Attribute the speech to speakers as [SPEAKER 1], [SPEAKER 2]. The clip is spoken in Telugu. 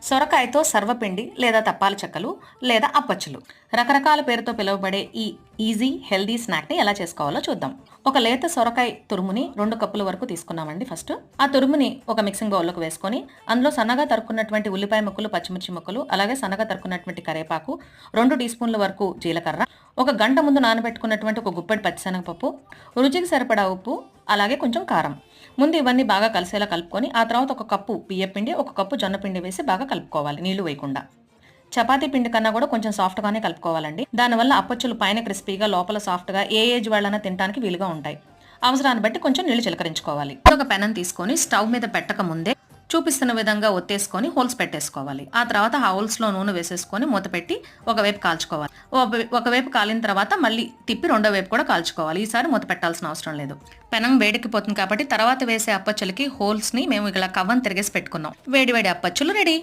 [SPEAKER 1] సొరకాయతో సర్వపిండి లేదా తప్పాల చెక్కలు లేదా అప్పచ్చులు, రకరకాల పేరుతో పిలువబడే ఈ ఈజీ హెల్దీ స్నాక్ని ఎలా చేసుకోవాలో చూద్దాం. ఒక లేత సొరకాయ తురుముని 2 కప్పుల వరకు తీసుకున్నామండి. ఫస్ట్ ఆ తురుముని ఒక మిక్సింగ్ బౌల్లోకి వేసుకొని అందులో సన్నగా తరుక్కున్నటువంటి ఉల్లిపాయ ముక్కలు, పచ్చిమిర్చి ముక్కలు, అలాగే సన్నగా తరుక్కున్నటువంటి కరివేపాకు, 2 టీ స్పూన్ల వరకు జీలకర్ర, 1 గంట ముందు నానబెట్టుకున్నటువంటి 1 గుప్పెడు పచ్చిశనగపప్పు, రుచికి సరిపడా ఉప్పు, అలాగే కొంచెం కారం. ముందు ఇవన్నీ బాగా కలిసేలా కలుపుకొని ఆ తర్వాత 1 కప్పు బియ్యపిండి, 1 కప్పు జొన్నపిండి వేసి బాగా కలుపుకోవాలి, నీళ్లు వేయకుండా. చపాతీ పిండి కన్నా కూడా కొంచెం సాఫ్ట్గానే కలుపుకోవాలండి. దానివల్ల అప్పచ్చులు పైన క్రిస్పీగా లోపల సాఫ్ట్గా ఏ ఏజ్ వాళ్ళైనా తినడానికి వీలుగా ఉంటాయి. అవసరాన్ని బట్టి కొంచెం నీళ్లు చిలకరించుకోవాలి. ఒక పెనం తీసుకొని స్టవ్ మీద పెట్టక ముందే చూపిస్తున్న విధంగా ఒత్తేసుకొని హోల్స్ పెట్టేసుకోవాలి. ఆ తర్వాత ఆ హోల్స్లో నూనె వేసేసుకొని మూత పెట్టి ఒకవైపు కాల్చుకోవాలి. ఒకవైపు కాలిన తర్వాత మళ్ళీ తిప్పి రెండో వైపు కూడా కాల్చుకోవాలి. ఈసారి మూత పెట్టాల్సిన అవసరం లేదు. పెనం వేడెక్కిపోతుంది కాబట్టి తర్వాత వేసే అప్పచ్చులకి హోల్స్ని మేము ఇలా కవ్వం తిరిగేసి పెట్టుకున్నాం. వేడి వేడి అప్పచ్చులు రెడీ.